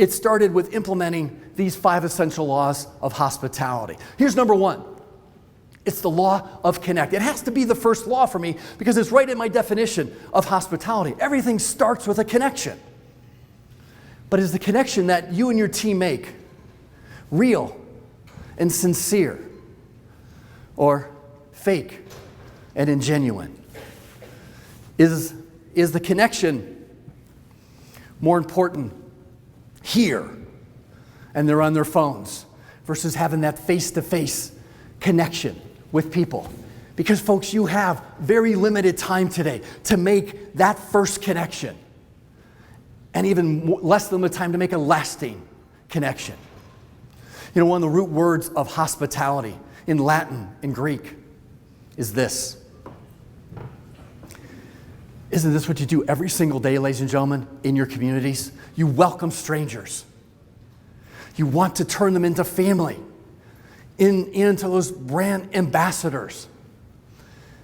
it started with implementing these 5 essential laws of hospitality. Here's number 1. It's the law of connect. It has to be the first law for me because it's right in my definition of hospitality. Everything starts with a connection. But is the connection that you and your team make real and sincere, or fake and ingenuine? Is the connection more important here and they're on their phones versus having that face-to-face connection with people? Because folks, you have very limited time today to make that first connection, and even less limited time to make a lasting connection. You know, one of the root words of hospitality in Latin and Greek is this. Isn't this what you do every single day, ladies and gentlemen, in your communities? You welcome strangers. You want to turn them into family, into those brand ambassadors.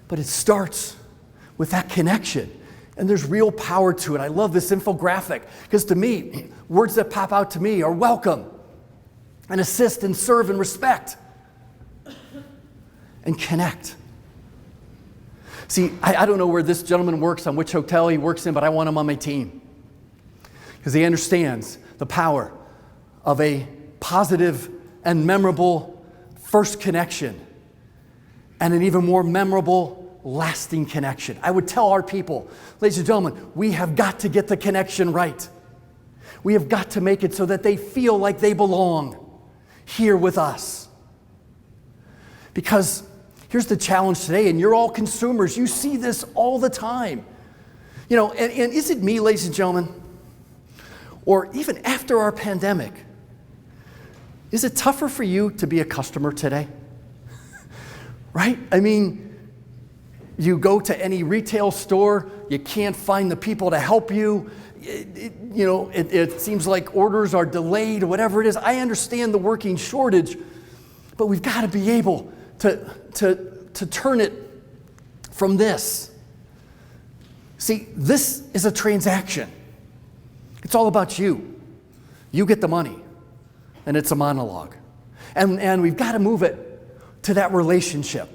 But it starts with that connection, and there's real power to it. I love this infographic because to me, words that pop out to me are welcome and assist and serve and respect and connect. See, I don't know where this gentleman works, on which hotel he works in, but I want him on my team because he understands the power of a positive and memorable first connection and an even more memorable, lasting connection. I would tell our people, ladies and gentlemen, we have got to get the connection right. We have got to make it so that they feel like they belong here with us. Because here's the challenge today, and you're all consumers. You see this all the time. You know, and is it me, ladies and gentlemen, or even after our pandemic, is it tougher for you to be a customer today? Right? I mean, you go to any retail store, you can't find the people to help you. It seems like orders are delayed, whatever it is. I understand the working shortage, but we've got to be able to turn it from this. See, this is a transaction. It's all about you. You get the money, and it's a monologue. And we've got to move it to that relationship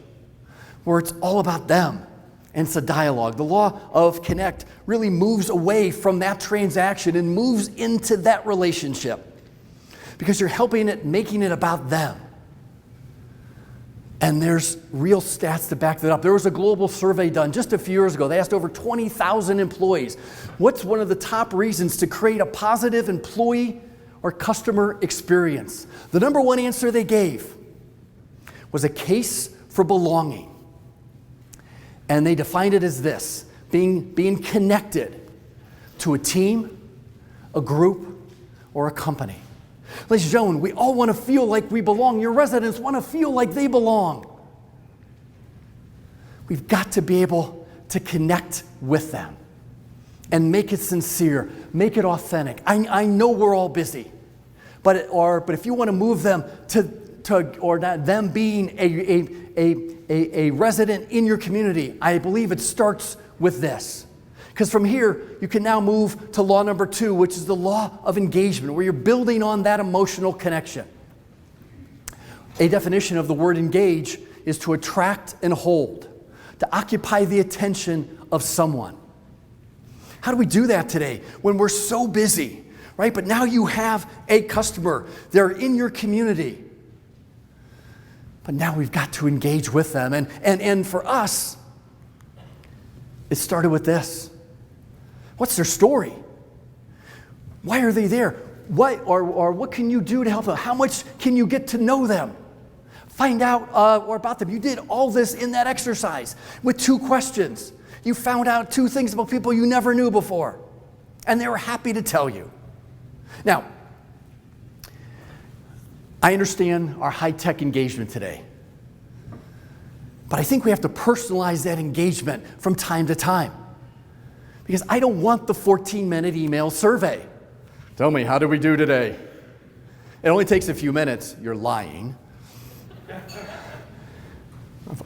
where it's all about them, and it's a dialogue. The law of connect really moves away from that transaction and moves into that relationship because you're helping it, making it about them. And there's real stats to back that up. There was a global survey done just a few years ago. They asked over 20,000 employees, what's one of the top reasons to create a positive employee or customer experience? The number one answer they gave was a case for belonging. And they defined it as this: being connected to a team, a group, or a company. Ladies and gentlemen, we all want to feel like we belong. Your residents want to feel like they belong. We've got to be able to connect with them and make it sincere, make it authentic. I know we're all busy, but if you want to move them or not them being a resident in your community, I believe it starts with this. Because from here, you can now move to law number 2, which is the law of engagement, where you're building on that emotional connection. A definition of the word engage is to attract and hold, to occupy the attention of someone. How do we do that today when we're so busy, right? But now you have a customer. They're in your community. But now we've got to engage with them. And for us, it started with this. What's their story? Why are they there? What can you do to help them? How much can you get to know them? Find out more about them. You did all this in that exercise with 2 questions. You found out 2 things about people you never knew before, and they were happy to tell you. Now, I understand our high-tech engagement today, but I think we have to personalize that engagement from time to time. Because I don't want the 14-minute email survey. Tell me, how did we do today? It only takes a few minutes. You're lying.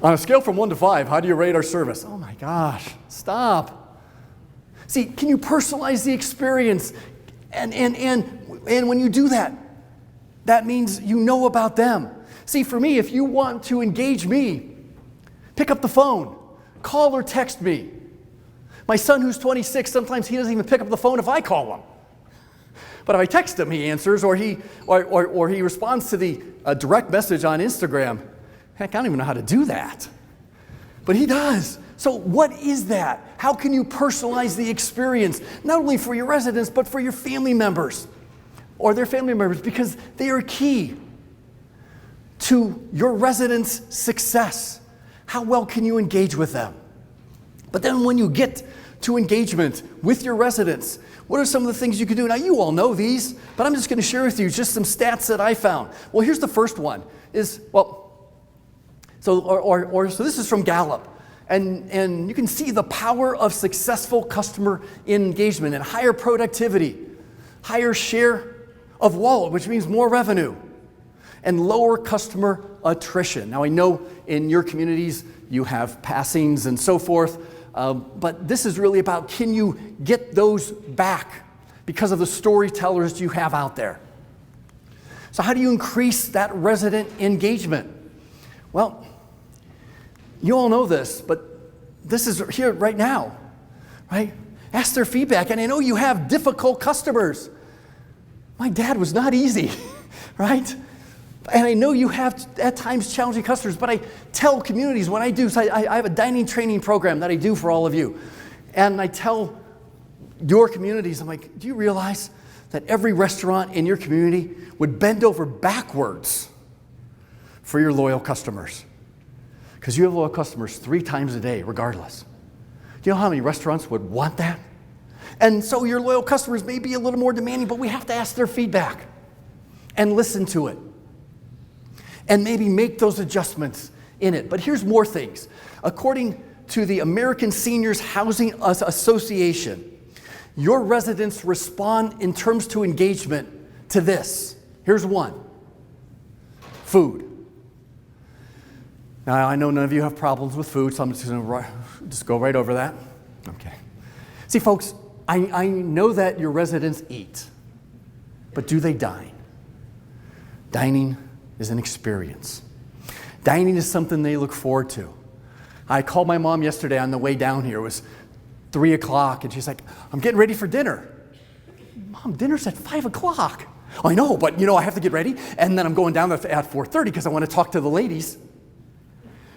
On a scale from 1 to 5, how do you rate our service? Oh my gosh, stop. See, can you personalize the experience? And And when you do that, that means you know about them. See, for me, if you want to engage me, pick up the phone, call or text me. My son, who's 26, sometimes he doesn't even pick up the phone if I call him. But if I text him, he answers, or he responds to the direct message on Instagram. Heck, I don't even know how to do that. But he does. So what is that? How can you personalize the experience, not only for your residents, but for your family members or their family members, because they are key to your residents' success. How well can you engage with them? But then when you get to engagement with your residents, what are some of the things you can do? Now, you all know these, but I'm just going to share with you just some stats that I found. Well, here's the first one. So this is from Gallup. And you can see the power of successful customer engagement and higher productivity, higher share of wallet, which means more revenue, and lower customer attrition. Now, I know in your communities you have passings and so forth, but this is really about, can you get those back because of the storytellers you have out there? So how do you increase that resident engagement? Well, you all know this, but this is here right now, right? Ask their feedback, and I know you have difficult customers. My dad was not easy, right? And I know you have, at times, challenging customers, but I tell communities when I do, so I have a dining training program that I do for all of you. And I tell your communities, I'm like, do you realize that every restaurant in your community would bend over backwards for your loyal customers? Because you have loyal customers 3 times a day, regardless. Do you know how many restaurants would want that? And so your loyal customers may be a little more demanding, but we have to ask their feedback and listen to it. And maybe make those adjustments in it. But here's more things. According to the American Seniors Housing Association, your residents respond in terms to engagement to this. Here's one. Food. Now, I know none of you have problems with food, so I'm just going to go right over that. Okay. See, folks, I know that your residents eat, but do they dine? Dining is an experience. Dining is something they look forward to. I called my mom yesterday on the way down here. It was 3 o'clock, and she's like, I'm getting ready for dinner. Mom, dinner's at 5 o'clock. Oh, I know, but I have to get ready, and then I'm going down at 4:30 because I want to talk to the ladies.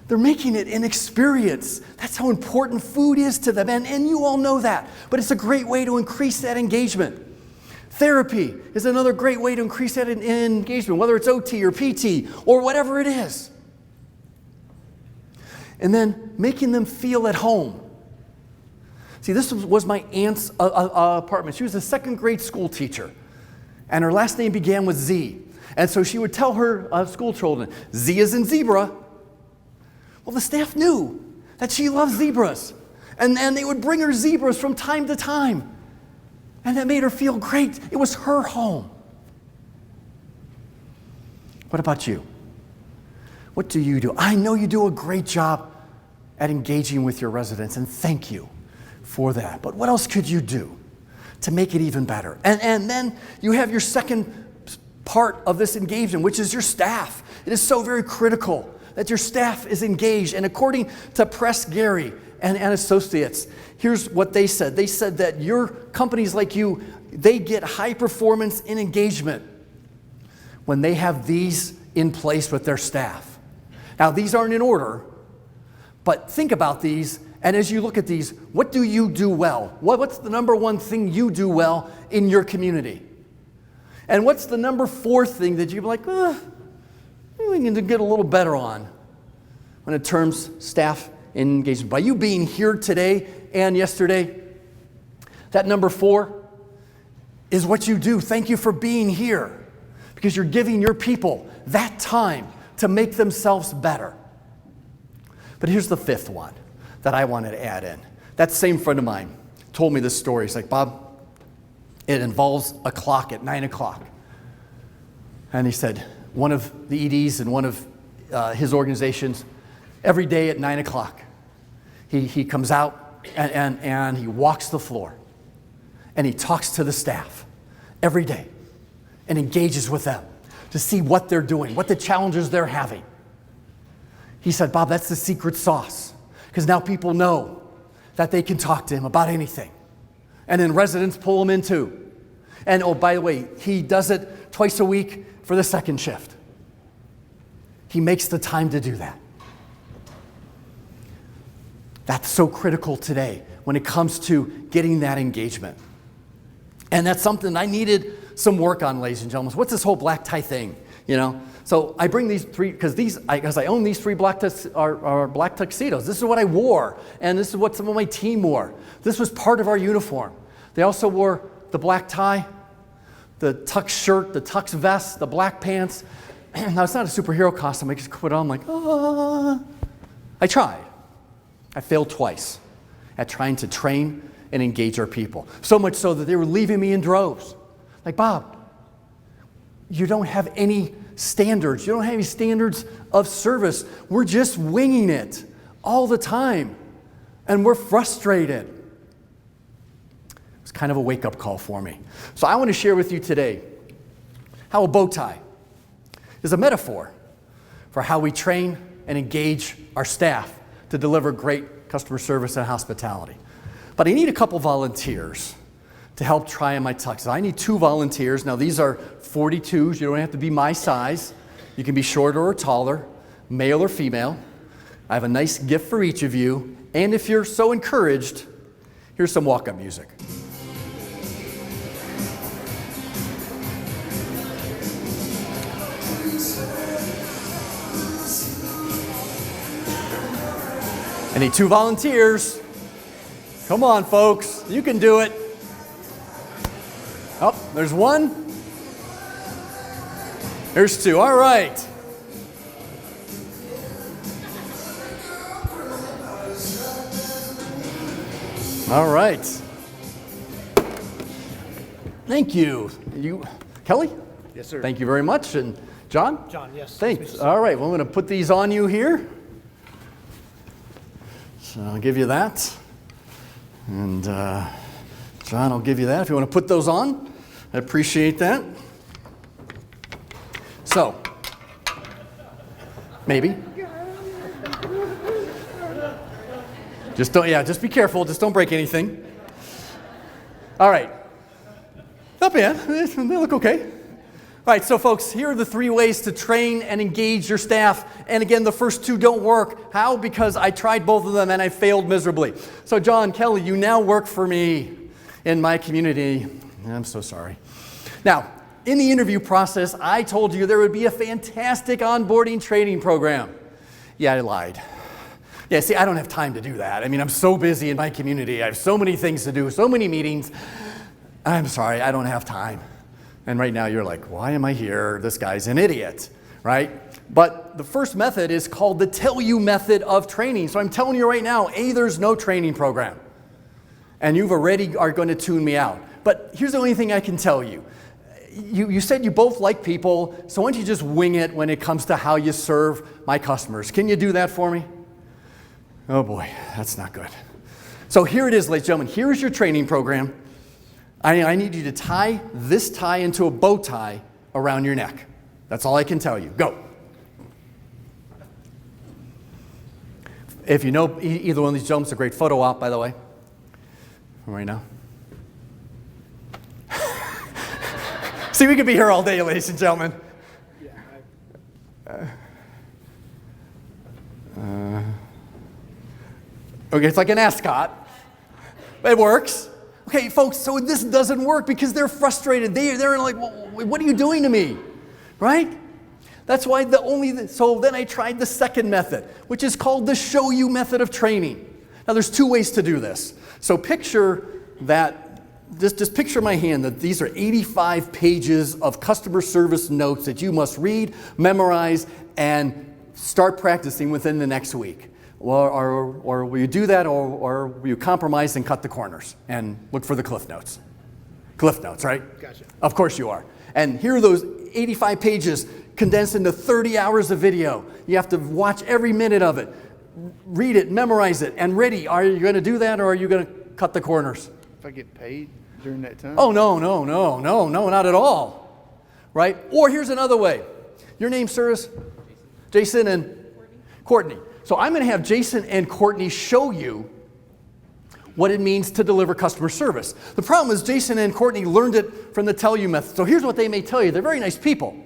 They're making it an experience. That's how important food is to them, and you all know that. But it's a great way to increase that engagement. Therapy is another great way to increase that engagement, whether it's OT or PT or whatever it is. And then making them feel at home. See, this was my aunt's apartment. She was a second grade school teacher, and her last name began with Z. And so she would tell her school children, Z is in zebra. Well, the staff knew that she loved zebras, and they would bring her zebras from time to time. And that made her feel great. It was her home. What about you? What do you do? I know you do a great job at engaging with your residents, and thank you for that. But what else could you do to make it even better? And then you have your second part of this engagement, which is your staff. It is so very critical that your staff is engaged. And according to Press Gary and Associates, here's what they said. They said that your companies like you, they get high performance in engagement when they have these in place with their staff. Now, these aren't in order, but think about these. And as you look at these, what do you do well? What's the number one thing you do well in your community? And what's the number 4 thing that you're like, we need to get a little better on when it terms staff engagement? By you being here today and yesterday, that number 4 is what you do. Thank you for being here, because you're giving your people that time to make themselves better. But here's the 5th one that I wanted to add in. That same friend of mine told me this story. He's like, Bob, it involves a clock at 9 o'clock. And he said, one of the EDs in one of his organizations, every day at 9 o'clock, he comes out and he walks the floor and he talks to the staff every day. and engages with them to see what they're doing, what the challenges they're having. He said, Bob, that's the secret sauce, because now people know that they can talk to him about anything. And then residents pull him in too. And oh, by the way, he does it twice a week for the second shift. He makes the time to do that. That's so critical today when it comes to getting that engagement. And that's something I needed some work on, ladies and gentlemen. What's this whole black tie thing, So I bring these three, because I own these three black tuxedos. This is what I wore, and this is what some of my team wore. This was part of our uniform. They also wore the black tie, the tux shirt, the tux vest, the black pants. Now, it's not a superhero costume. I just put it on like, I tried. I failed twice at trying to train and engage our people. So much so that they were leaving me in droves. Like, Bob, you don't have any standards. You don't have any standards of service. We're just winging it all the time. And we're frustrated. It was kind of a wake-up call for me. So I want to share with you today how a bow tie is a metaphor for how we train and engage our staff to deliver great customer service and hospitality. But I need a couple volunteers to help try on my tuxes. I need 2 volunteers. Now, these are 42s. You don't have to be my size. You can be shorter or taller, male or female. I have a nice gift for each of you. And if you're so encouraged, here's some walk-up music. I need 2 volunteers. Come on, folks. You can do it. Oh, there's 1. There's 2. All right. All right. Thank you. Kelly? Yes, sir. Thank you very much. And John? John, yes. Thanks. All right. Well, I'm going to put these on you here. So I'll give you that. And John, I'll give you that if you want to put those on. I appreciate that. So, maybe. Just be careful. Just don't break anything. All right. Not bad. They look okay. All right, so folks, here are the 3 ways to train and engage your staff. And again, the first 2 don't work. How? Because I tried both of them and I failed miserably. So John, Kelly, you now work for me in my community. I'm so sorry. Now, in the interview process, I told you there would be a fantastic onboarding training program. Yeah, I lied. Yeah, see, I don't have time to do that. I mean, I'm so busy in my community. I have so many things to do, so many meetings. I'm sorry, I don't have time. And right now you're like, why am I here? This guy's an idiot, right? But the first method is called the tell you method of training. So I'm telling you right now, there's no training program. And you've already are going to tune me out. But here's the only thing I can tell you. You said you both like people, so why don't you just wing it when it comes to how you serve my customers? Can you do that for me? Oh boy, that's not good. So here it is, ladies and gentlemen. Here's your training program. I need you to tie this tie into a bow tie around your neck. That's all I can tell you. Go. If you know either one of these gentlemen, it's a great photo op, by the way. Right now. See, we could be here all day, ladies and gentlemen. Okay, it's like an ascot. It works. Okay, folks, so this doesn't work because they're frustrated. They're like, well, what are you doing to me? Right? That's why so then I tried the second method, which is called the show you method of training. Now there's 2 ways to do this. So picture that, just picture my hand, that these are 85 pages of customer service notes that you must read, memorize, and start practicing within the next week. Or will you do that, or will you compromise and cut the corners and look for the cliff notes? Cliff notes, right? Gotcha. Of course you are. And here are those 85 pages condensed into 30 hours of video. You have to watch every minute of it, read it, memorize it, and ready. Are you going to do that, or are you going to cut the corners? If I get paid during that time? Oh, no, not at all. right? Or here's another way. Your name, sir, is? Jason and Courtney. So I'm going to have Jason and Courtney show you what it means to deliver customer service. The problem is Jason and Courtney learned it from the tell you method. So here's what they may tell you. They're very nice people.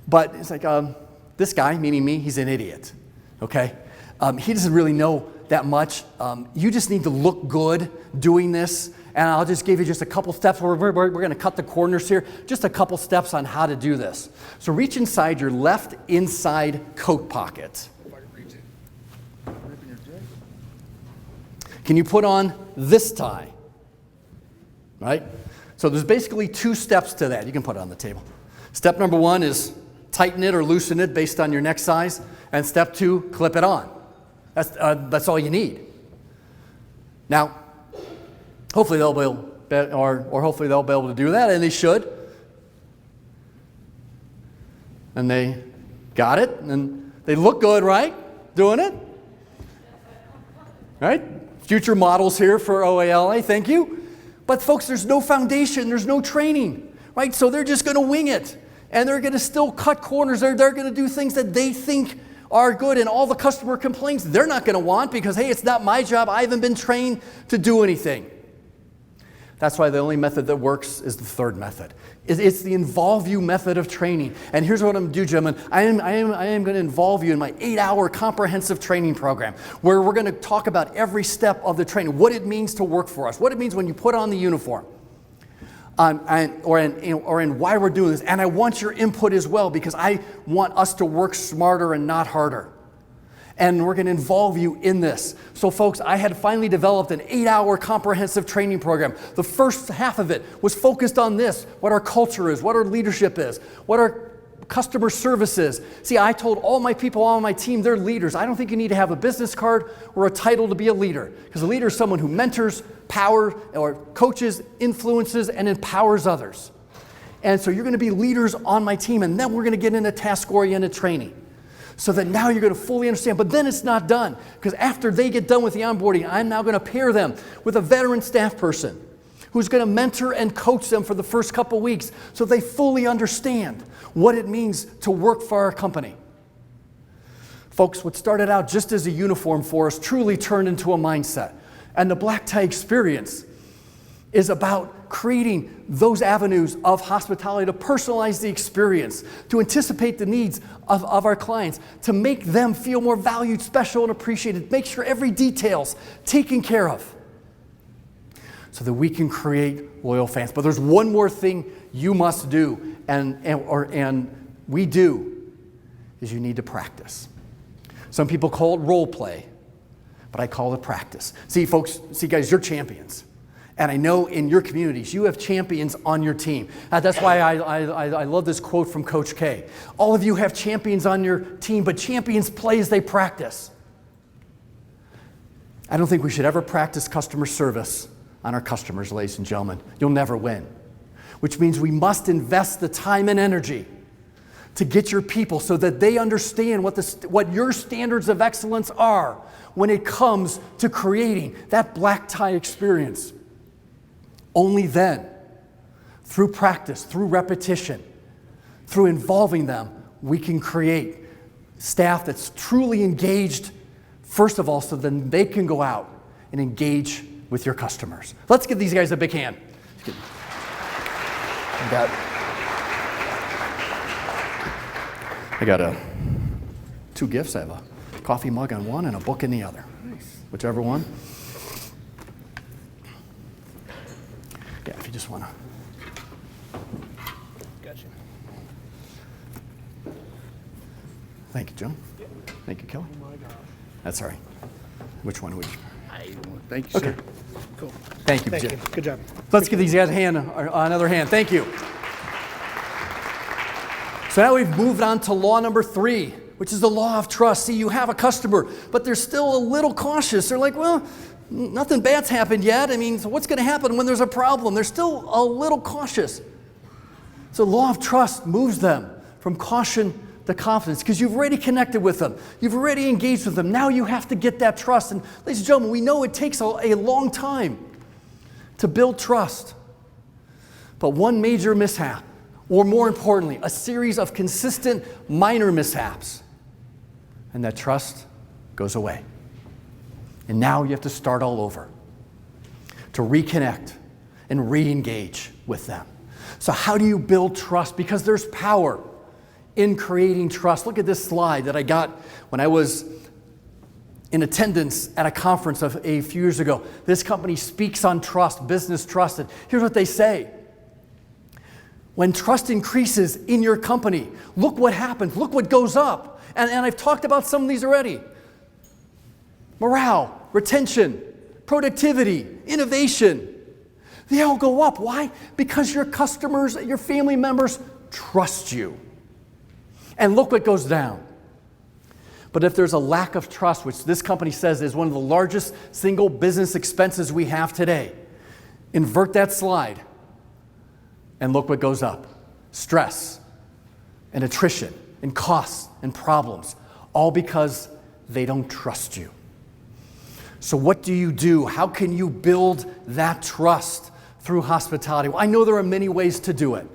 But it's like, this guy, meaning me, he's an idiot, okay? He doesn't really know that much. You just need to look good doing this. And I'll just give you just a couple steps. We're going to cut the corners here. Just a couple steps on how to do this. So reach inside your left inside coat pocket. Can you put on this tie? Right? So there's basically 2 steps to that. You can put it on the table. Step number 1 is tighten it or loosen it based on your neck size. And step 2, clip it on. That's all you need. Now, hopefully they'll be able, or hopefully they'll be able to do that, and they should. And they got it, and they look good, right? Doing it? Right? Future models here for OALA, thank you. But folks, there's no foundation, there's no training, right? So they're just going to wing it, and they're going to still cut corners. They're going to do things that they think are good, and all the customer complaints they're not going to want because, hey, it's not my job. I haven't been trained to do anything. That's why the only method that works is the third method. It's the involve you method of training. And here's what I'm going to do, gentlemen. I am going to involve you in my 8-hour comprehensive training program where we're going to talk about every step of the training, what it means to work for us, what it means when you put on the uniform, or in why we're doing this. And I want your input as well because I want us to work smarter and not harder. And we're going to involve you in this. So folks, I had finally developed an 8-hour comprehensive training program. The first half of it was focused on this, what our culture is, what our leadership is, what our customer service is. See, I told all my people on my team, they're leaders. I don't think you need to have a business card or a title to be a leader. Because a leader is someone who mentors, powers, or coaches, influences, and empowers others. And so you're going to be leaders on my team, and then we're going to get into task-oriented training. So that now you're going to fully understand. But then it's not done. Because after they get done with the onboarding, I'm now going to pair them with a veteran staff person who's going to mentor and coach them for the first couple weeks so they fully understand what it means to work for our company. Folks, what started out just as a uniform for us truly turned into a mindset. And the black tie experience is about creating those avenues of hospitality to personalize the experience, to anticipate the needs of our clients, to make them feel more valued, special, and appreciated, make sure every detail's taken care of so that we can create loyal fans. But there's one more thing you must do, and we do, is you need to practice. Some people call it role play, but I call it practice. See, folks, guys, you're champions. And I know in your communities, you have champions on your team. That's why I love this quote from Coach K. All of you have champions on your team, but champions play as they practice. I don't think we should ever practice customer service on our customers, ladies and gentlemen. You'll never win. Which means we must invest the time and energy to get your people so that they understand what your standards of excellence are when it comes to creating that black tie experience. Only then, through practice, through repetition, through involving them, we can create staff that's truly engaged, first of all, so then they can go out and engage with your customers. Let's give these guys a big hand. I got 2 gifts. I have a coffee mug on one and a book in the other. Nice. Whichever one. Yeah, if you just want to. Gotcha. Thank you, Joe. Yeah. Thank you, Kelly. Oh my gosh. That's all right. Which one would you? Thank you, Okay. sir. Cool. Thank you, Thank Jim. you. Good job. Let's give these guys a hand, another hand. Thank you. So now we've moved on to law number 3, which is the law of trust. See, you have a customer, but they're still a little cautious. They're like, well, nothing bad's happened yet. I mean, so what's going to happen when there's a problem? They're still a little cautious. So law of trust moves them from caution to confidence because you've already connected with them. You've already engaged with them. Now you have to get that trust. And ladies and gentlemen, we know it takes a long time to build trust. But one major mishap Or more importantly, a series of consistent minor mishaps. And that trust goes away. And now you have to start all over to reconnect and re-engage with them. So how do you build trust? Because there's power in creating trust. Look at this slide that I got when I was in attendance at a conference a few years ago. This company speaks on trust, business trust. And here's what they say. When trust increases in your company, look what happens. Look what goes up. And I've talked about some of these already. Morale, retention, productivity, innovation. They all go up. Why? Because your customers, your family members trust you. And look what goes down. But if there's a lack of trust, which this company says is one of the largest single business expenses we have today, invert that slide and look what goes up. Stress and attrition and costs and problems, all because they don't trust you. So what do you do? How can you build that trust through hospitality? Well, I know there are many ways to do it.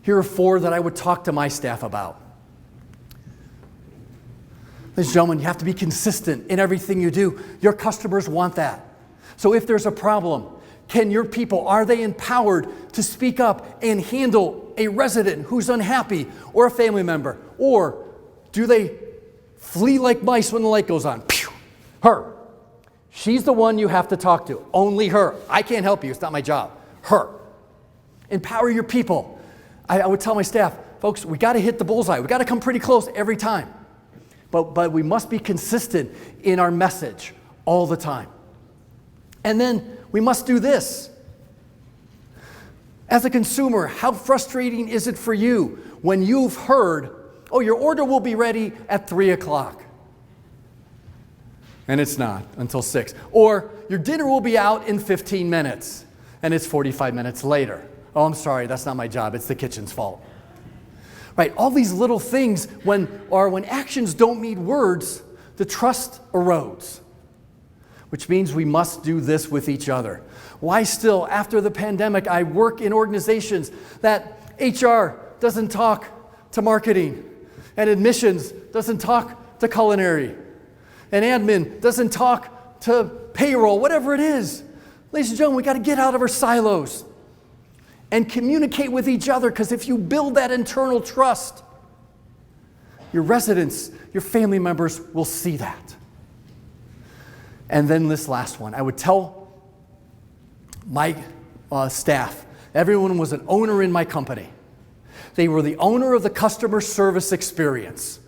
Here are 4 that I would talk to my staff about. Ladies and gentlemen, you have to be consistent in everything you do. Your customers want that. So if there's a problem, can your people, are they empowered to speak up and handle a resident who's unhappy or a family member? Or do they flee like mice when the light goes on? Pew! Her. She's the one you have to talk to. Only her. I can't help you. It's not my job. Her. Empower your people. I would tell my staff, folks, we got to hit the bullseye. We got to come pretty close every time. But we must be consistent in our message all the time. And then we must do this. As a consumer, how frustrating is it for you when you've heard, oh, your order will be ready at 3 o'clock. And it's not until 6. Or your dinner will be out in 15 minutes and it's 45 minutes later. Oh, I'm sorry, that's not my job. It's the kitchen's fault. Right, all these little things, when actions don't meet words, the trust erodes. Which means we must do this with each other. Why still, after the pandemic, I work in organizations that HR doesn't talk to marketing, and admissions doesn't talk to culinary, and admin doesn't talk to payroll, whatever it is. Ladies and gentlemen, we got to get out of our silos and communicate with each other, because if you build that internal trust, your residents, your family members will see that. And then this last one, I would tell my staff, everyone was an owner in my company. They were the owner of the customer service experience.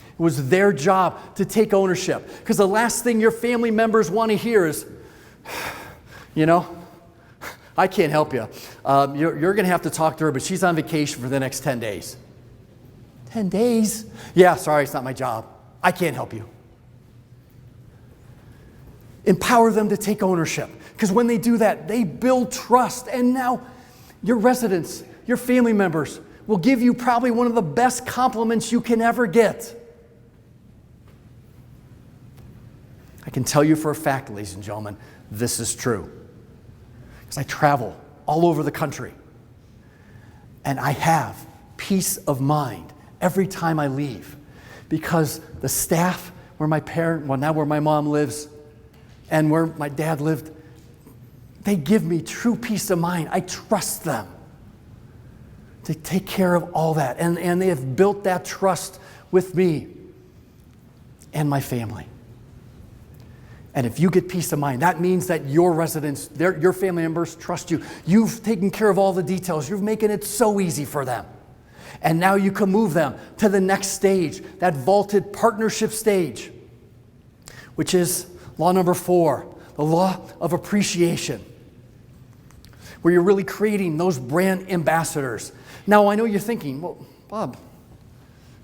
It was their job to take ownership, because the last thing your family members want to hear is, I can't help you. You're going to have to talk to her, but she's on vacation for the next 10 days. 10 days? Yeah, sorry, it's not my job. I can't help you. Empower them to take ownership, because when they do that, they build trust. And now your residents, your family members will give you probably one of the best compliments you can ever get. I can tell you for a fact, ladies and gentlemen, this is true. Because I travel all over the country. And I have peace of mind every time I leave. Because the staff where where my mom lives and where my dad lived, they give me true peace of mind. I trust them to take care of all that. And they have built that trust with me and my family. And if you get peace of mind, that means that your residents, your family members trust you. You've taken care of all the details. You're making it so easy for them. And now you can move them to the next stage, that vaulted partnership stage, which is law number 4, the law of appreciation, where you're really creating those brand ambassadors. Now, I know you're thinking, well, Bob,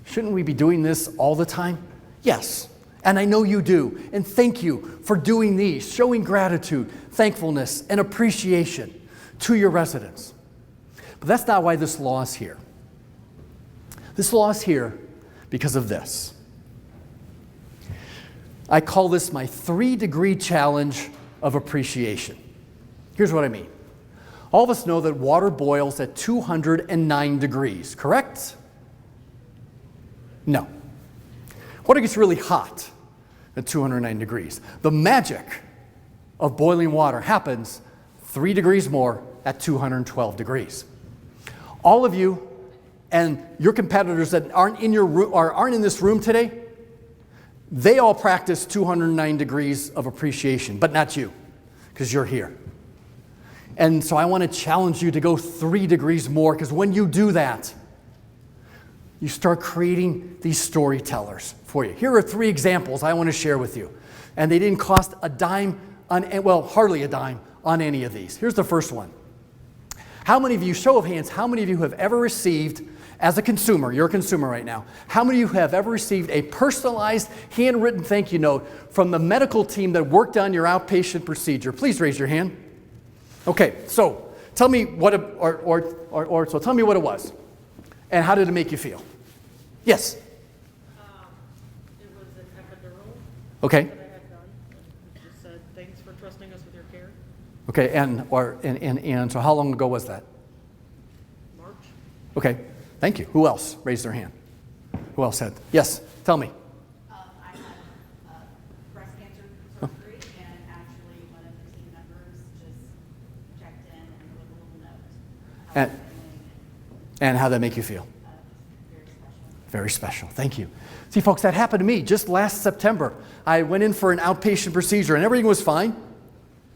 shouldn't we be doing this all the time? Yes. And I know you do. And thank you for doing these, showing gratitude, thankfulness, and appreciation to your residents. But that's not why this law is here. This law is here because of this. I call this my 3-degree challenge of appreciation. Here's what I mean. All of us know that water boils at 209 degrees, correct? No. Water gets really hot at 209 degrees. The magic of boiling water happens 3 degrees more at 212 degrees. All of you and your competitors that aren't in your room or aren't in this room today, they all practice 209 degrees of appreciation, but not you, because you're here. And so I want to challenge you to go 3 degrees more, because when you do that, you start creating these storytellers for you. Here are 3 examples I want to share with you. And they didn't cost a dime, hardly a dime on any of these. Here's the first one. How many of you, show of hands, how many of you have ever received, as a consumer, you're a consumer right now, how many of you have ever received a personalized, handwritten thank you note from the medical team that worked on your outpatient procedure? Please raise your hand. Okay, so tell me what tell me what it was, and how did it make you feel? Yes. It was an epidural Okay. that I had done. It just said, "Thanks for trusting us with your care." Okay, and so how long ago was that? March. Okay, thank you. Who else raised their hand? Who else said? Yes, tell me. I had breast cancer surgery, and actually one of the team members just checked in and wrote a little note. How And- was it? And how'd that make you feel? Very special. Very special. Thank you. See, folks, that happened to me just last September. I went in for an outpatient procedure, and everything was fine.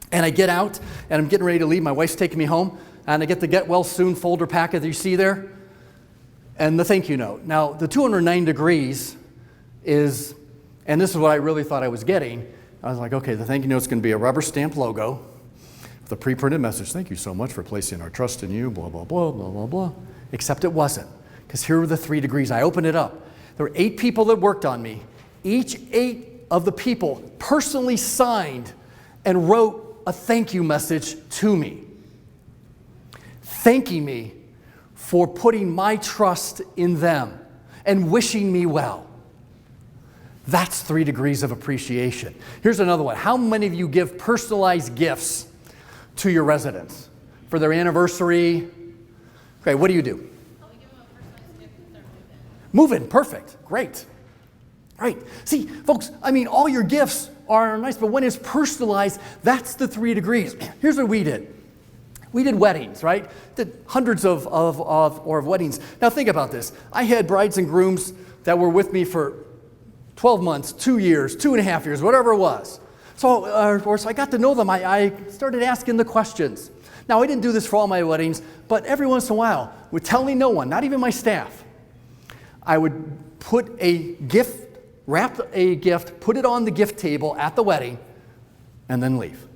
And I get out, and I'm getting ready to leave. My wife's taking me home, and I get the Get Well Soon folder packet that you see there, and the thank you note. Now, the 209 degrees is, and this is what I really thought I was getting. I was like, okay, the thank you note's going to be a rubber stamp logo with a pre-printed message. Thank you so much for placing our trust in you, blah, blah, blah, blah, blah, blah. Except it wasn't, because here were the 3 degrees. I opened it up. There were 8 people that worked on me. Each 8 of the people personally signed and wrote a thank you message to me, thanking me for putting my trust in them and wishing me well. That's 3 degrees of appreciation. Here's another one. How many of you give personalized gifts to your residents for their anniversary? Okay, what do you do? We give them a personalized gift if they're moving. Moving, perfect, great. Right. See, folks, I mean, all your gifts are nice, but when it's personalized, that's the 3 degrees. Here's what we did. We did weddings, right? Did hundreds of weddings. Now think about this. I had brides and grooms that were with me for 12 months, 2 years, 2.5 years, whatever it was. So I got to know them. I started asking the questions. Now, I didn't do this for all my weddings, but every once in a while, with telling no one, not even my staff, I would put a gift, wrap a gift, put it on the gift table at the wedding, and then leave.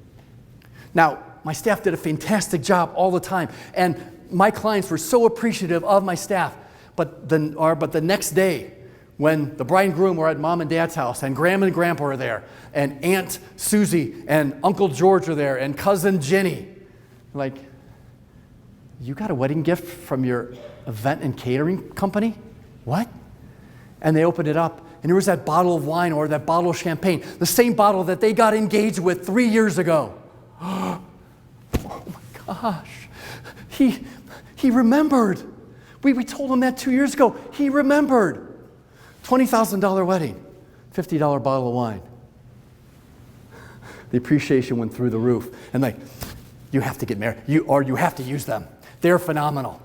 Now, my staff did a fantastic job all the time, and my clients were so appreciative of my staff. But the next day, when the bride and groom were at mom and dad's house, and grandma and grandpa were there, and Aunt Susie and Uncle George are there, and cousin Jenny, like, you got a wedding gift from your event and catering company? What? And they opened it up, and there was that bottle of wine or that bottle of champagne, the same bottle that they got engaged with 3 years ago. Oh my gosh, he remembered. We told him that 2 years ago. He remembered. $20,000 wedding, $50 bottle of wine. The appreciation went through the roof. And like, you have to get married, you have to use them. They're phenomenal.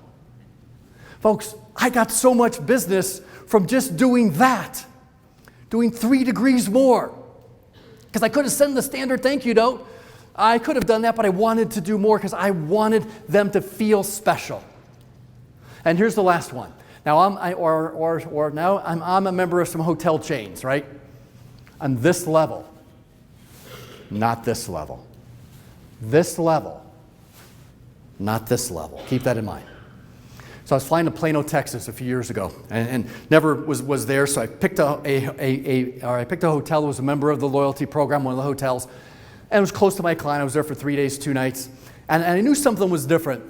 Folks, I got so much business from just doing that, doing 3 degrees more. Because I could have sent the standard thank you note. I could have done that, but I wanted to do more because I wanted them to feel special. And here's the last one. Now I'm a member of some hotel chains, right? On this level, not this level. This level, not this level. Keep that in mind. So I was flying to Plano, Texas a few years ago, and never was there. So I picked a hotel that was a member of the loyalty program, one of the hotels, and it was close to my client. I was there for 3 days, 2 nights, and I knew something was different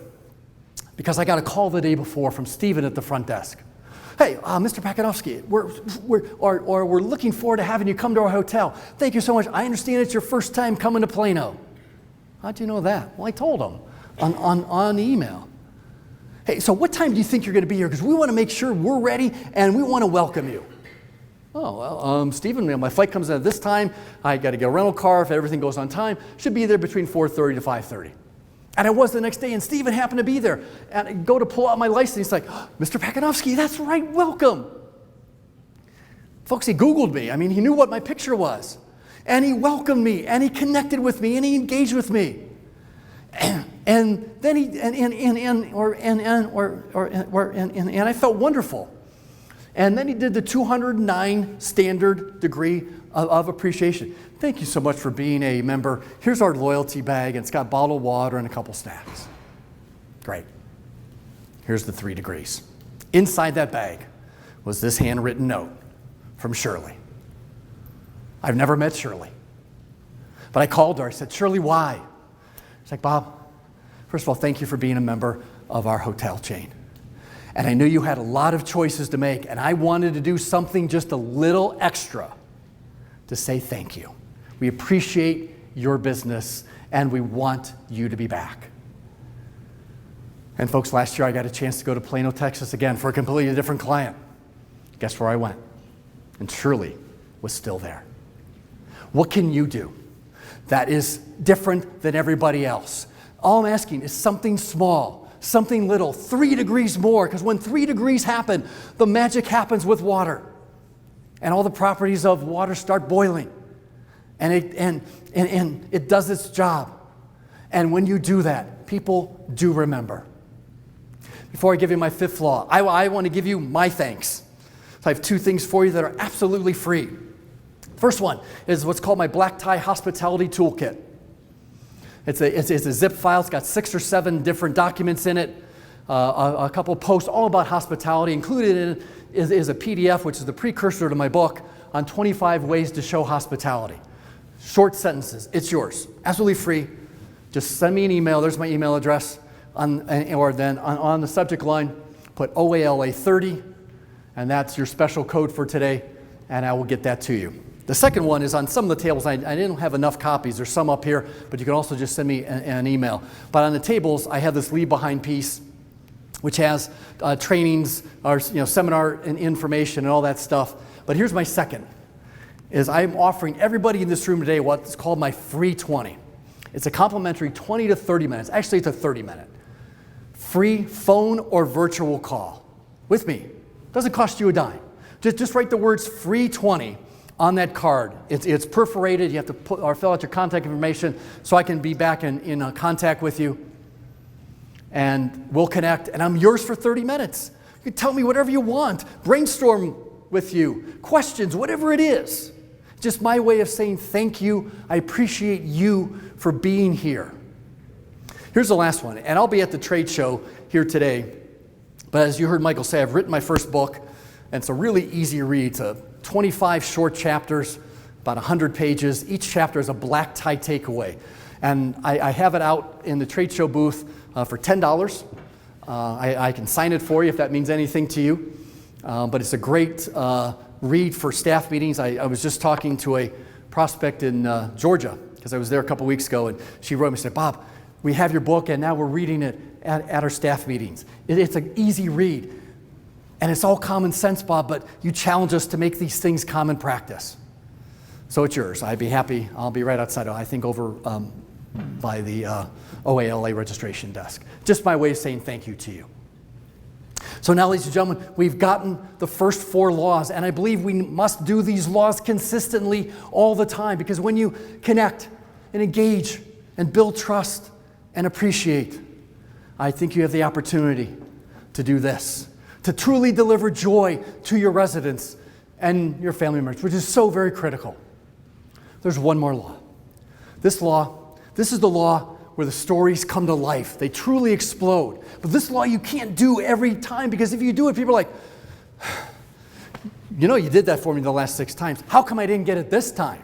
because I got a call the day before from Stephen at the front desk. Hey, Mr. Pacanovsky, we're looking forward to having you come to our hotel. Thank you so much. I understand it's your first time coming to Plano. How'd you know that? Well, I told him. on email. Hey, so what time do you think you're going to be here? Because we want to make sure we're ready and we want to welcome you. Oh, well, Stephen, my flight comes in at this time. I got to get a rental car if everything goes on time. Should be there between 4:30 to 5:30. And I was the next day, and Stephen happened to be there. And I go to pull out my license. He's like, oh, Mr. Pacanovsky, that's right, welcome. Folks, he Googled me. I mean, he knew what my picture was. And he welcomed me, and he connected with me, and he engaged with me. And then I felt wonderful. And then he did the 209 standard degree of appreciation. Thank you so much for being a member. Here's our loyalty bag, and it's got bottled water and a couple snacks. Great. Here's the 3 degrees. Inside that bag was this handwritten note from Shirley. I've never met Shirley. But I called her. I said, Shirley, why? She's like, Bob, first of all, thank you for being a member of our hotel chain. And I knew you had a lot of choices to make, and I wanted to do something just a little extra to say thank you. We appreciate your business, and we want you to be back. And folks, last year I got a chance to go to Plano, Texas again for a completely different client. Guess where I went? And Shirley was still there. What can you do that is different than everybody else? All I'm asking is something small, something little, 3 degrees more, because when 3 degrees happen, the magic happens with water. And all the properties of water start boiling. And it does its job. And when you do that, people do remember. Before I give you my 5th law, I want to give you my thanks. So I have 2 things for you that are absolutely free. First one is what's called my Black Tie Hospitality Toolkit. It's a zip file. It's got 6 or 7 different documents in it, a couple posts all about hospitality. Included in it is a PDF, which is the precursor to my book, on 25 ways to show hospitality. Short sentences. It's yours. Absolutely free. Just send me an email. There's my email address. Or then on the subject line, put OALA 30, and that's your special code for today, and I will get that to you. The second one is on some of the tables. I didn't have enough copies. There's some up here, but you can also just send me an email. But on the tables, I have this leave behind piece, which has trainings, or seminar and information and all that stuff. But here's my second, is I'm offering everybody in this room today what's called my free 20. It's a complimentary 20 to 30 minutes. Actually, it's a 30-minute. Free phone or virtual call with me. Doesn't cost you a dime. Just write the words free 20 on that card. It's perforated. You have to put or fill out your contact information so I can be back in contact with you. And we'll connect. And I'm yours for 30 minutes. You can tell me whatever you want. Brainstorm with you. Questions, whatever it is. Just my way of saying thank you. I appreciate you for being here. Here's the last one. And I'll be at the trade show here today. But as you heard Michael say, I've written my first book. And it's a really easy read. It's 25 short chapters, about 100 pages. Each chapter is a black tie takeaway. And I have it out in the trade show booth for $10. I can sign it for you if that means anything to you. But it's a great read for staff meetings. I was just talking to a prospect in Georgia because I was there a couple weeks ago, and she wrote me and said, Bob, we have your book, and now we're reading it at our staff meetings. It's an easy read. And it's all common sense, Bob, but you challenge us to make these things common practice. So it's yours. I'd be happy. I'll be right outside, I think, over by the OALA registration desk. Just my way of saying thank you to you. So now, ladies and gentlemen, we've gotten the first 4 laws, and I believe we must do these laws consistently all the time, because when you connect and engage and build trust and appreciate, I think you have the opportunity to do this, to truly deliver joy to your residents and your family members, which is so very critical. There's one more law. This is the law where the stories come to life. They truly explode. But this law you can't do every time, because if you do it, people are like, you did that for me the last 6 times. How come I didn't get it this time?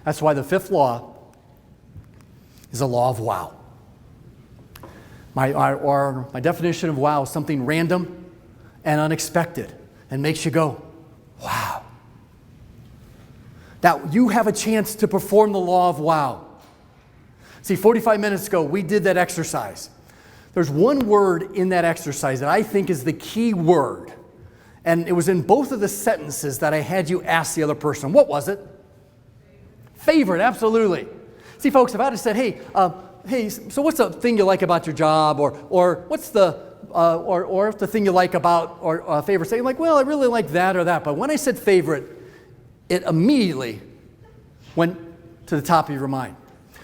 That's why the 5th law is a law of wow. My definition of wow is something random and unexpected and makes you go, wow. Now, you have a chance to perform the law of wow. See, 45 minutes ago, we did that exercise. There's one word in that exercise that I think is the key word. And it was in both of the sentences that I had you ask the other person. What was it? Favorite, absolutely. See, folks, if I had said, hey, so what's the thing you like about your job? Or what's the, or if the thing you like about, or favorite, say, like, well, I really like that or that. But when I said favorite, it immediately went to the top of your mind.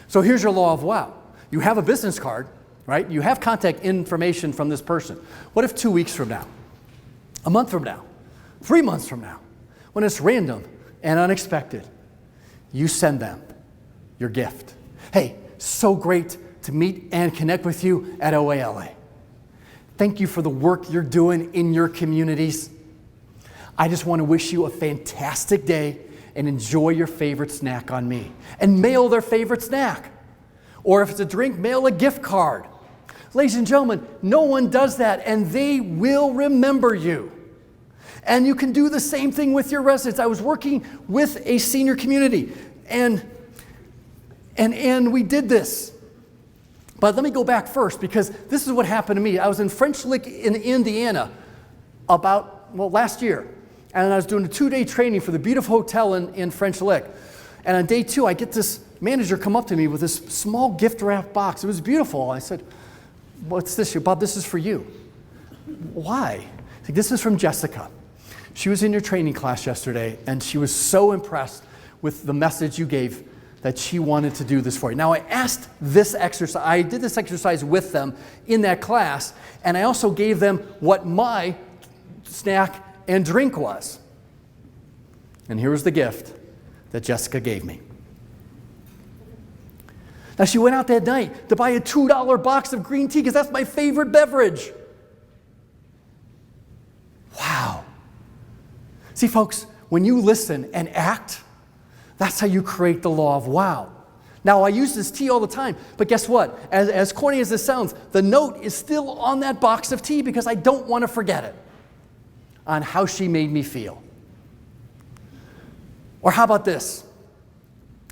So here's your law of wow. You have a business card, right? You have contact information from this person. What if 2 weeks from now, a month from now, 3 months from now, when it's random and unexpected, you send them your gift? Hey, so great to meet and connect with you at OALA. Thank you for the work you're doing in your communities. I just want to wish you a fantastic day and enjoy your favorite snack on me. And mail their favorite snack. Or if it's a drink, mail a gift card. Ladies and gentlemen, no one does that, and they will remember you. And you can do the same thing with your residents. I was working with a senior community, and we did this. But let me go back first, because this is what happened to me. I was in French Lick in Indiana last year. And I was doing a 2-day training for the beautiful hotel in French Lick. And on day 2, I get this manager come up to me with this small gift wrap box. It was beautiful. I said, what's this? Bob, this is for you. Why? I said, this is from Jessica. She was in your training class yesterday, and she was so impressed with the message you gave that she wanted to do this for you. Now, I did this exercise with them in that class, and I also gave them what my snack and drink was. And here was the gift that Jessica gave me. Now, she went out that night to buy a $2 box of green tea because that's my favorite beverage. Wow. See, folks, when you listen and act, that's how you create the law of wow. Now, I use this tea all the time, but guess what? As corny as this sounds, the note is still on that box of tea because I don't want to forget it, on how she made me feel. Or how about this?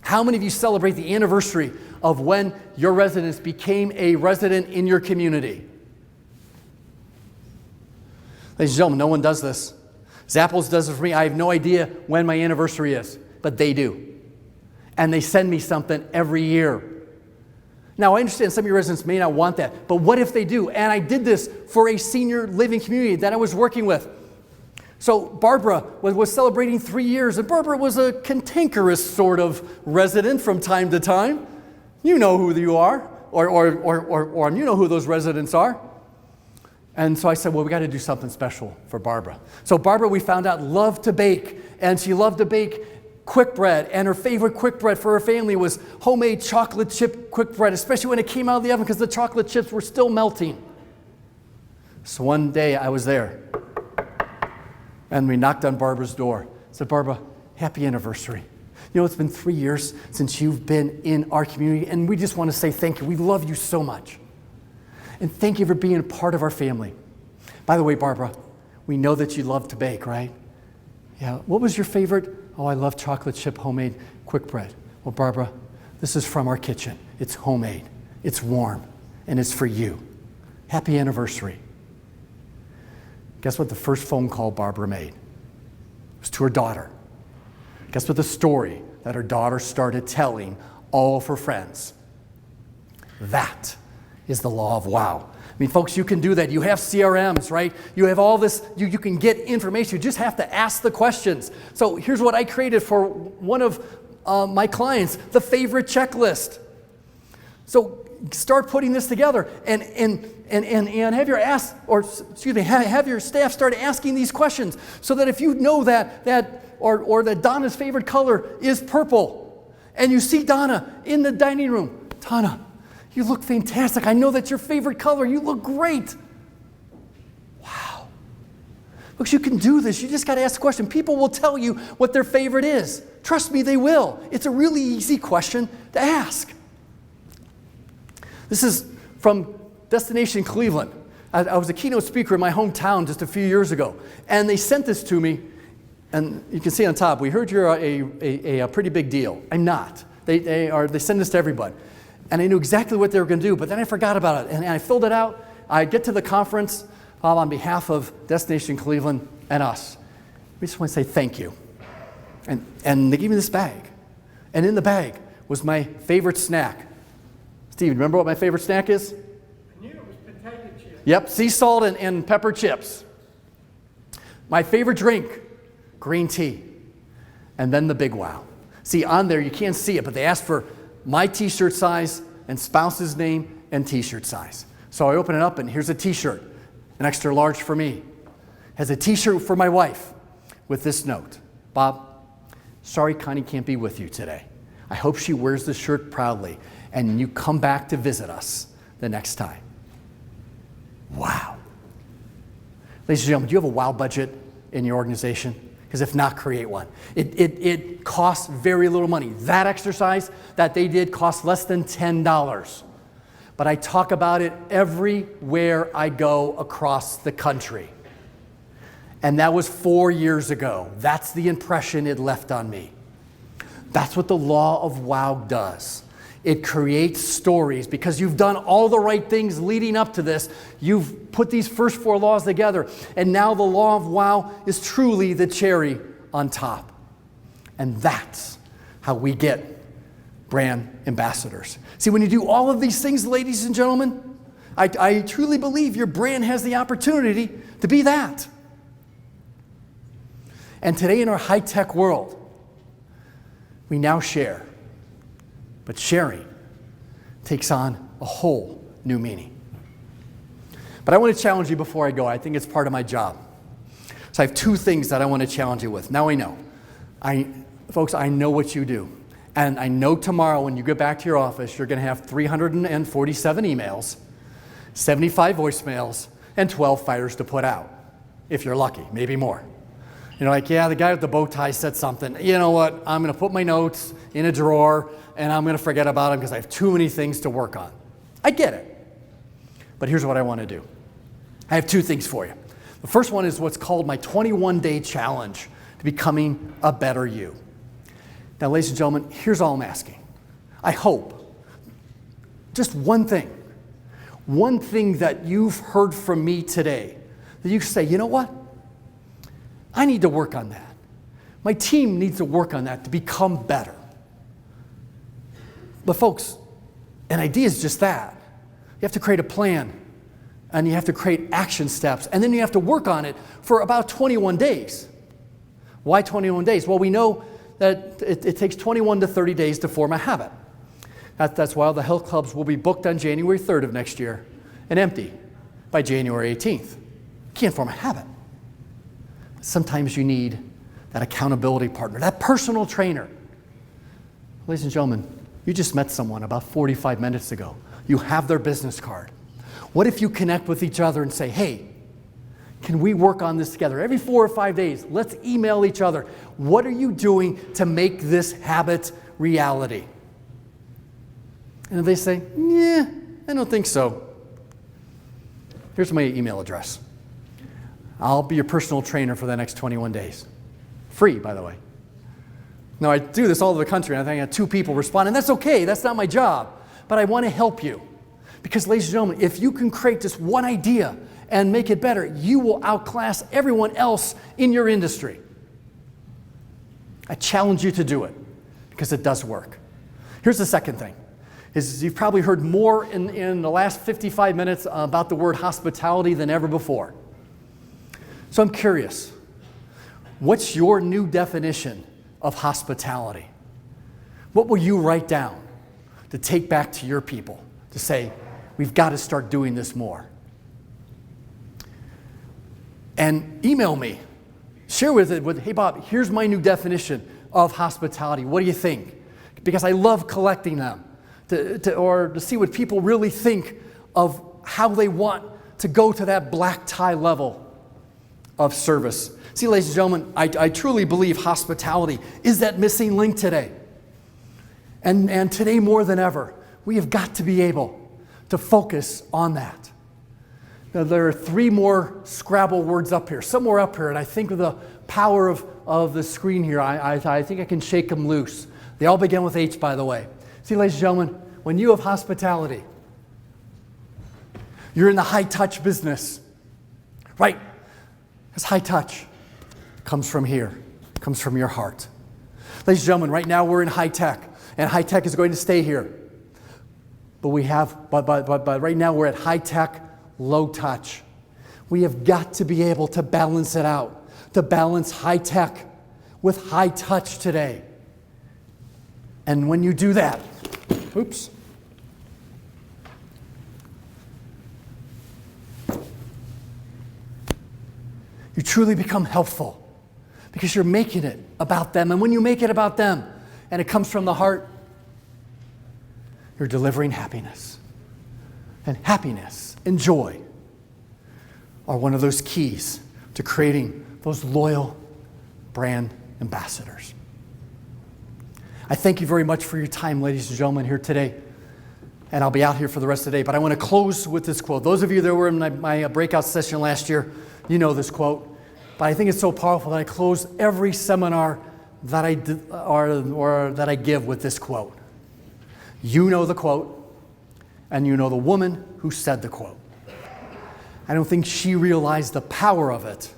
How many of you celebrate the anniversary of when your residents became a resident in your community? Ladies and gentlemen, no one does this. Zappos does it for me. I have no idea when my anniversary is, but they do. And they send me something every year. Now, I understand some of your residents may not want that, but what if they do? And I did this for a senior living community that I was working with. So Barbara was celebrating 3 years, and Barbara was a cantankerous sort of resident from time to time. You know who you are, or you know who those residents are. And so I said, well, we got to do something special for Barbara. So Barbara, we found out, loved to bake, and she loved to bake quick bread, and her favorite quick bread for her family was homemade chocolate chip quick bread, especially when it came out of the oven because the chocolate chips were still melting. So one day I was there, and we knocked on Barbara's door. I said, Barbara, happy anniversary. You know, it's been 3 years since you've been in our community, and we just want to say thank you. We love you so much. And thank you for being a part of our family. By the way, Barbara, we know that you love to bake, right? Yeah. What was your favorite? Oh, I love chocolate chip homemade quick bread. Well, Barbara, this is from our kitchen. It's homemade. It's warm. And it's for you. Happy anniversary. Guess what the first phone call Barbara made? It was to her daughter. Guess what the story that her daughter started telling all of her friends? That is the law of wow. I mean, folks, you can do that. You have CRMs, right? You have all this. You can get information. You just have to ask the questions. So here's what I created for one of my clients, the favorite checklist. So start putting this together and have have your staff start asking these questions so that if you know that Donna's favorite color is purple and you see Donna in the dining room, Donna, you look fantastic. I know that's your favorite color. You look great. Wow. Look, you can do this. You just got to ask the question. People will tell you what their favorite is. Trust me, they will. It's a really easy question to ask. This is from Destination Cleveland. I was a keynote speaker in my hometown just a few years ago, and they sent this to me, and you can see on top, we heard you're a pretty big deal. I'm not. They send this to everybody. And I knew exactly what they were going to do, but then I forgot about it. And I filled it out. I get to the conference on behalf of Destination Cleveland and us. We just want to say thank you. And they gave me this bag. And in the bag was my favorite snack. Steve, remember what my favorite snack is? I knew it was potato chips. Yep, sea salt and pepper chips. My favorite drink, green tea. And then the big wow. See, on there, you can't see it, but they asked for my t-shirt size and spouse's name and t-shirt size. So I open it up, and here's a t-shirt, an extra large for me. Has a t-shirt for my wife with this note. Bob, sorry Connie can't be with you today. I hope she wears the shirt proudly, and you come back to visit us the next time. Wow. Ladies and gentlemen, do you have a wow budget in your organization? Because if not, create one. It costs very little money. That exercise that they did cost less than $10. But I talk about it everywhere I go across the country. And that was 4 years ago. That's the impression it left on me. That's what the law of wow does. It creates stories because you've done all the right things leading up to this. You've put these first 4 laws together, and now the law of wow is truly the cherry on top. And that's how we get brand ambassadors. See, when you do all of these things, ladies and gentlemen, I truly believe your brand has the opportunity to be that. And today in our high-tech world, we now share. But sharing takes on a whole new meaning. But I want to challenge you before I go. I think it's part of my job. So I have 2 things that I want to challenge you with. Now I know. Folks, I know what you do. And I know tomorrow when you get back to your office, you're going to have 347 emails, 75 voicemails, and 12 fires to put out. If you're lucky, maybe more. Like, yeah, the guy with the bow tie said something. You know what? I'm going to put my notes in a drawer, and I'm going to forget about them because I have too many things to work on. I get it. But here's what I want to do. I have 2 things for you. The first one is what's called my 21-day challenge to becoming a better you. Now, ladies and gentlemen, here's all I'm asking. I hope just one thing that you've heard from me today, that you say, you know what? I need to work on that. My team needs to work on that to become better. But folks, an idea is just that. You have to create a plan, and you have to create action steps, and then you have to work on it for about 21 days. Why 21 days? Well, we know that it takes 21 to 30 days to form a habit. That's why the health clubs will be booked on January 3rd of next year and empty by January 18th. You can't form a habit. Sometimes you need that accountability partner, that personal trainer. Ladies and gentlemen, you just met someone about 45 minutes ago. You have their business card. What if you connect with each other and say, hey, can we work on this together? Every 4 or 5 days, let's email each other. What are you doing to make this habit reality? And if they say, yeah, I don't think so. Here's my email address. I'll be your personal trainer for the next 21 days. Free, by the way. Now, I do this all over the country, and I think I had 2 people respond, and that's okay. That's not my job. But I want to help you. Because, ladies and gentlemen, if you can create just one idea and make it better, you will outclass everyone else in your industry. I challenge you to do it, because it does work. Here's the second thing. You've probably heard more in the last 55 minutes about the word hospitality than ever before. So I'm curious, what's your new definition of hospitality? What will you write down to take back to your people to say, we've got to start doing this more? And email me. Share with it with, hey Bob, here's my new definition of hospitality. What do you think? Because I love collecting them to see what people really think of how they want to go to that black tie level of service. See, ladies and gentlemen, I truly believe hospitality is that missing link today. And today more than ever, we have got to be able to focus on that. Now, there are 3 more Scrabble words up here, somewhere up here, and I think with the power of the screen here, I think I can shake them loose. They all begin with H, by the way. See, ladies and gentlemen, when you have hospitality, you're in the high-touch business, right? Because high touch comes from here, comes from your heart. Ladies and gentlemen, right now we're in high tech, and high tech is going to stay here. But right now we're at high tech, low touch. We have got to be able to balance it out, to balance high tech with high touch today. And when you do that, oops. You truly become helpful because you're making it about them. And when you make it about them and it comes from the heart, you're delivering happiness. And happiness and joy are one of those keys to creating those loyal brand ambassadors. I thank you very much for your time, ladies and gentlemen, here today. And I'll be out here for the rest of the day. But I want to close with this quote. Those of you that were in my breakout session last year, you know this quote. But I think it's so powerful that I close every seminar that I give with this quote. You know the quote, and you know the woman who said the quote. I don't think she realized the power of it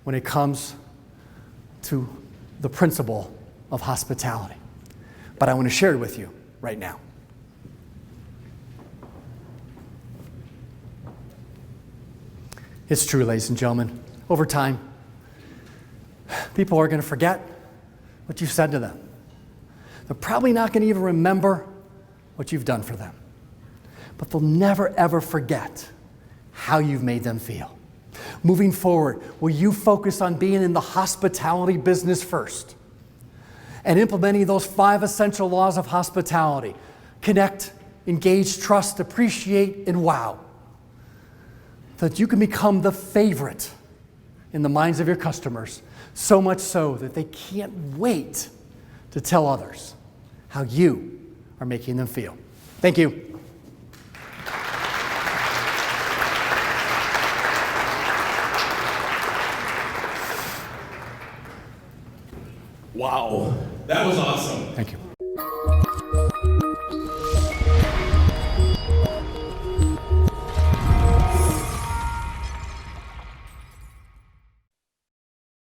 when it comes to the principle of hospitality. But I want to share it with you right now. It's true, ladies and gentlemen. Over time, people are going to forget what you said to them. They're probably not going to even remember what you've done for them. But they'll never, ever forget how you've made them feel. Moving forward, will you focus on being in the hospitality business first and implementing those 5 essential laws of hospitality? Connect, engage, trust, appreciate, and wow. That you can become the favorite in the minds of your customers, so much so that they can't wait to tell others how you are making them feel. Thank you. Wow, that was awesome.